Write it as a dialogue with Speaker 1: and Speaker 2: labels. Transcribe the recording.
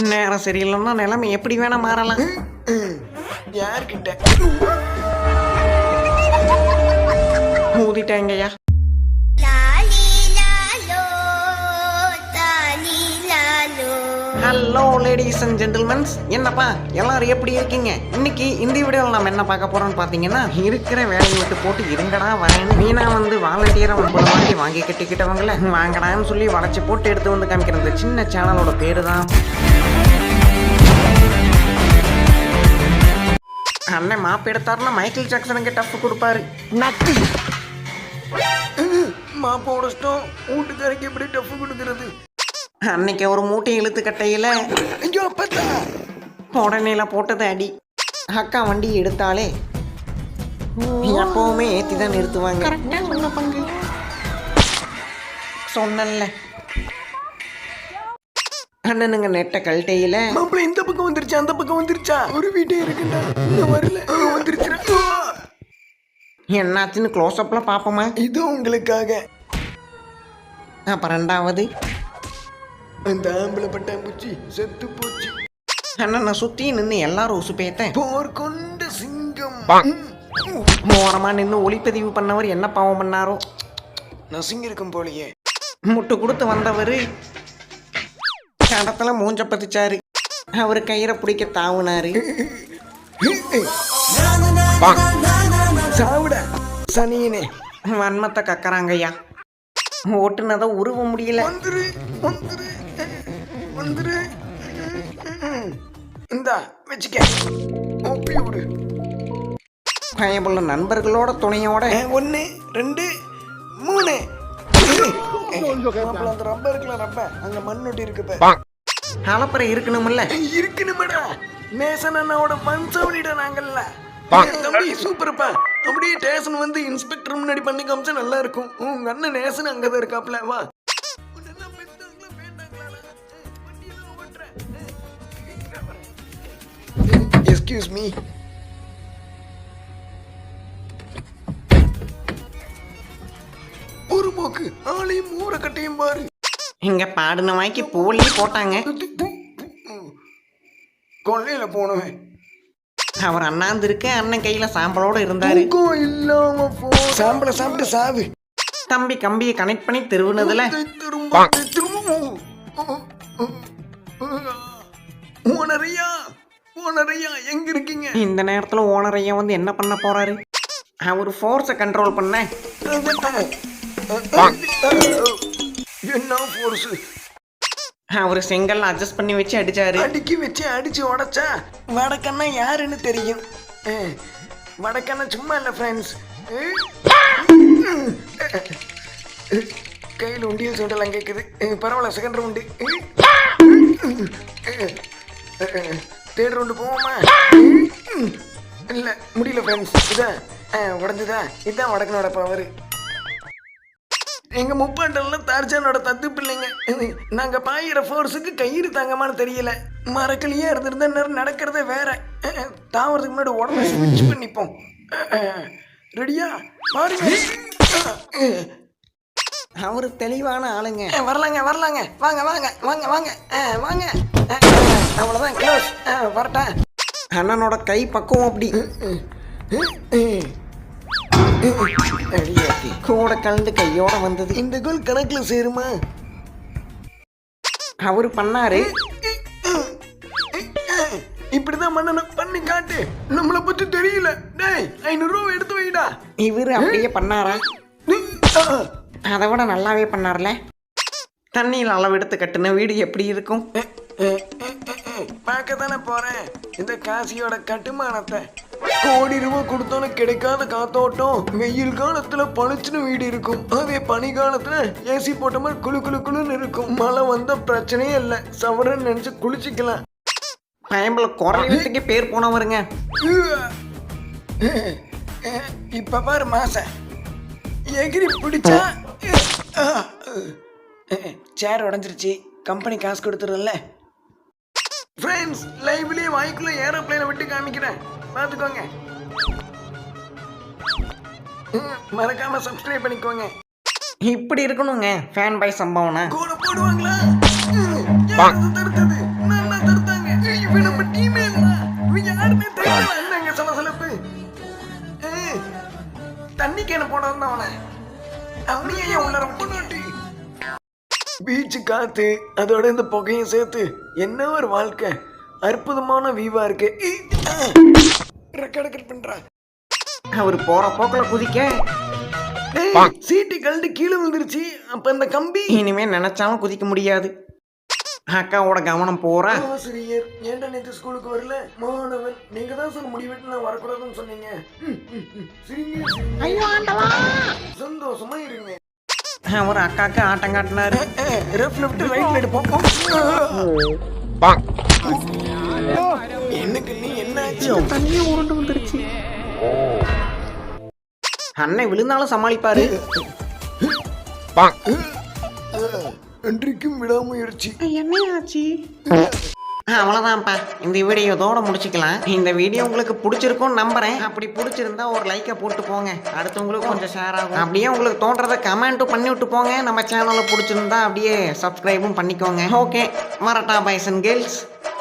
Speaker 1: நேரம் சரியில்லைன்னா நிலைமை எப்படி வேணா மாறலாம்.
Speaker 2: யார்கிட்ட
Speaker 1: ஊதிட்டேங்கய்யா. ஹலோ லேடிஸ் அண்ட் ஜென்டில்மென்ஸ், என்னப்பா எல்லாரும் எப்படி இருக்கீங்க? இன்னைக்கு இந்த வீடியோவில் நம்ம என்ன பார்க்க போறோம்னு பார்த்தீங்கன்னா, இருக்கிற வேலையை விட்டு போட்டு இருங்கடா வரேன்னு வீணா வந்து வாலண்டியராக வாங்கி கட்டிக்கிட்டவங்கள வாங்கடான்னு சொல்லி வளைச்சி போட்டு எடுத்து வந்து காமிக்கிற இந்த சின்ன சேனலோட பேரு தான் அண்ணன். மாப்பு எடுத்தாருன்னா மைக்கேல் ஜாக்சனுக்கு டஃப் கொடுப்பாரு.
Speaker 2: நட்டு மாப்ப உடச்சிட்டோம், வீட்டுக்காரங்க எப்படி டஃப் கொடுக்கறது?
Speaker 1: அன்னைக்கு ஒரு மூட்டை இழுத்து கட்டையில
Speaker 2: ஐயோ அப்பத்தா
Speaker 1: உடனேல போட்டது அடி. அக்கா வண்டி எடுத்தாலே எப்பவுமே ஏத்தி தான் நிறுத்துவாங்க. சொன்னல அண்ணனுங்க நெட்ட கழட்டையில
Speaker 2: மாப்பிள்ள இந்த பக்கம் வந்துருச்சா அந்த பக்கம் வந்துருச்சா? ஒரு வீட்டே இருக்குண்டா, இன்னும் வரல. வந்துருச்சு.
Speaker 1: என்னாச்சுன்னு க்ளோஸ் அப்ல பாப்போமா?
Speaker 2: இது உங்களுக்காக.
Speaker 1: அப்ப ரெண்டாவது
Speaker 2: அந்த ஆம்பளை பட்டாம்பூச்சி செத்து போச்சு.
Speaker 1: அண்ணனை சுத்தி நின்று எல்லாரும் உசுப்பேத்தேன்.
Speaker 2: போர் கொண்ட சிங்கம்
Speaker 1: ஓரமா நின்று ஒளிப்பதிவு பண்ணவர் என்ன பாவம் பண்ணாரோ?
Speaker 2: நசிங்கிருக்கும் போலயே.
Speaker 1: முட்டு கொடுத்து வந்தவரு கடத்துல மூஞ்ச பதிச்சாரு. அவரு கயிறை பிடிக்க தாவுனாரு.
Speaker 2: சாவுட சனியனே.
Speaker 1: வன்மத்தை கக்கறாங்கய்யா. ஓட்டுனதை உருவ முடியல.
Speaker 2: வந்துரு வந்துரு வந்துரு. இந்தா வச்சுக்க, ஒப்பி விடு.
Speaker 1: பயமுள்ள நண்பர்களோட துணையோட
Speaker 2: 1 2 3. அந்த ரப்ப இருக்குல்ல, ரப்ப அங்க மண்ணொட்டி இருக்கு.
Speaker 1: அலப்பறை இருக்கணும்ல.
Speaker 2: இருக்கணுமடா. நேசன் அண்ணாவோட பன்சவனிட நாங்கல்ல. தம்பி சூப்பர்ப்பா. அப்படியே டேசன் வந்து இன்ஸ்பெக்டர் முன்னாடி பண்ணி காமிச்சா நல்லா இருக்கும். உங்க அண்ணன் நேசன் அங்கதான் இருக்காப்ல. வா. Excuse me. ஒரு போக்கு ஆளையும் ஊற கட்டையும் பாரு.
Speaker 1: இங்க பாடுன வாய்க்கு போலி போட்டாங்க.
Speaker 2: கொள்ளையில போனவன்
Speaker 1: அவர் அண்ணாந்து இருக்க, அண்ணன் கையில சாம்பலோட இருந்தாரு.
Speaker 2: இல்லாம சாம்பலை சாப்பிட்டு சாவு.
Speaker 1: தம்பி கம்பியை கனெக்ட் பண்ணி திருவுனதுல
Speaker 2: ஓனரையா எங்க இருக்கீங்க?
Speaker 1: இந்த நேரத்துல ஓனர் ஐயா வந்து என்ன பண்ண போறாரு? அவர் ஃபோர்ஸை கண்ட்ரோல் பண்ண.
Speaker 2: என்ன ஃபோர்ஸ்?
Speaker 1: அவரு செங்கல் அட்ஜஸ்ட் பண்ணி வச்சு அடிச்சாரு.
Speaker 2: அடிக்கி வச்சு அடிச்சு உடைச்சா வடக்கண்ணா யாருன்னு தெரியும். வடக்கண்ணா சும்மா இல்ல ஃப்ரெண்ட்ஸ். கையில் உண்டியல் சவுண்டெல்லாம் கேட்குது. பரவாயில்ல, செகண்ட் ரவுண்டு. தேர்ட் ரவுண்டு போவோமா? இல்லை முடியல ஃப்ரெண்ட்ஸ். இதான் உடஞ்சுதா? இதுதான் வடக்கனோட பவர். எங்க முப்பாண்டல்ல தார்ஜானோட தத்து பிள்ளைங்க. நாங்க பாயிற ஃபோர்ஸுக்கு கயிறு தாங்கமான்னு தெரியல. மரக்கலியா இருந்திருந்தா நேரம் நடக்கிறதே வேற. தாவறதுக்கு முன்னாடி உடம்பு ஸ்விட்ச் பண்ணிப்போம். ரெடியா பாருங்க.
Speaker 1: அவரு தெளிவான ஆளுங்க.
Speaker 2: வரலாங்க வரலாங்க. வாங்க வாங்க வாங்க வாங்க வாங்க. அவ்வளோதான், க்ளோஸ். வரட்டா?
Speaker 1: அண்ணனோட கை பக்குவம் அப்படி. கூட கலந்து கையோட வந்தது.
Speaker 2: இந்த கோல் கணக்குல சேருமா?
Speaker 1: அவரு பண்ணாரு.
Speaker 2: இப்படிதான் மன்னனும் பண்ணி காட்டு. நம்மளை பத்தி தெரியல. டேய் 500 ரூபா எடுத்து வைடா.
Speaker 1: இவரு அப்படியே பண்ணாரா? அதை விட நல்லாவே பண்ணார்ல. தண்ணியில் அளவு எடுத்து கட்டுன வீடு எப்படி இருக்கும்?
Speaker 2: பார்க்க தானே போறேன் இந்த காசியோட கட்டுமானத்தை. கோடி ரூபாய் கொடுத்தோன்னு கிடைக்காத காத்தோட்டம். வெயில் காலத்துல பளிச்சுன்னு வீடு இருக்கும். அதே பனி காலத்துல ஏசி போட்ட மாதிரி குளு குளு குளுன்னு இருக்கும். மழை வந்த பிரச்சனையே இல்லை. சவரன்னு நினைச்சு குளிச்சுக்கலாம்.
Speaker 1: பயம்பல குறையத்துக்கே பேர் போனவருங்க.
Speaker 2: இப்ப பாரு மாச எகிரி பிடிச்சா சேர் உடஞ்சிருச்சு. கம்பெனி காசு கொடுத்துருல. ஃப்ரெண்ட்ஸ், லைவ்லயே வாய்க்குள்ள ஏரோப்ளேனை விட்டு காமிக்கிறேன், பார்த்துக்கோங்க. மறக்காம சப்ஸ்கிரைப் பண்ணிக்கோங்க.
Speaker 1: இப்படி இருக்கணுங்க ஃபேன் பாய் சம்பவனா.
Speaker 2: கூட போடுவாங்களா? தடுத்தது போனவனை அப்படியே உள்ள ரொம்ப பீச்சு காத்து அதோட இந்த புகையும் சேர்த்து என்ன ஒரு வாழ்க்கை அற்புதமான வீவா இருக்கு. ரெக்கார்ட் கட் பண்றா.
Speaker 1: அவர் போற போக்குல குதிக்க
Speaker 2: சீட்டு கழட்டி கீழே விழுந்துருச்சு. அப்ப இந்த கம்பி
Speaker 1: இனிமே நினைச்சாலும் குதிக்க முடியாது. அக்காவோட கவனம் போறா.
Speaker 2: ஆசிரியர் ஏன்டா நேற்று ஸ்கூலுக்கு வரல? மாணவன் நீங்க தான் சொல்ல முடிவெட்டு நான் வரக்கூடாதுன்னு சொன்னீங்க. சிரிங்க, சிரிங்க. சந்தோஷமா இருங்க.
Speaker 1: ஒரு அக்காக்கு ஆட்டம் காட்டினாரு.
Speaker 2: லெஃப்ட் லெஃப்ட் ரைட்ல எடுப்போம். எனக்கு நீ என்னாச்சு?
Speaker 1: தண்ணியே உருண்டு வந்துருச்சு. அண்ணன் விழுந்தாலும் சமாளிப்பாரு.
Speaker 2: என்றைக்கும் விடாமுயற்சி.
Speaker 1: என்னையாச்சு? அவ்வளோதான்ப்பா, இந்த வீடியோ இதோட முடிச்சுக்கலாம். இந்த வீடியோ உங்களுக்கு பிடிச்சிருக்கும்னு நம்புறேன். அப்படி பிடிச்சிருந்தா ஒரு லைக்கை போட்டு போங்க, அடுத்தவங்களுக்கு கொஞ்சம் ஷேர் ஆகும். அப்படியே உங்களுக்கு தோன்றதை கமெண்ட்டும் பண்ணி விட்டு போங்க. நம்ம சேனலை பிடிச்சிருந்தா அப்படியே சப்ஸ்கிரைபும் பண்ணிக்கோங்க. ஓகே, வரட்டா பாய்ஸ் அண்ட் கேர்ள்ஸ்.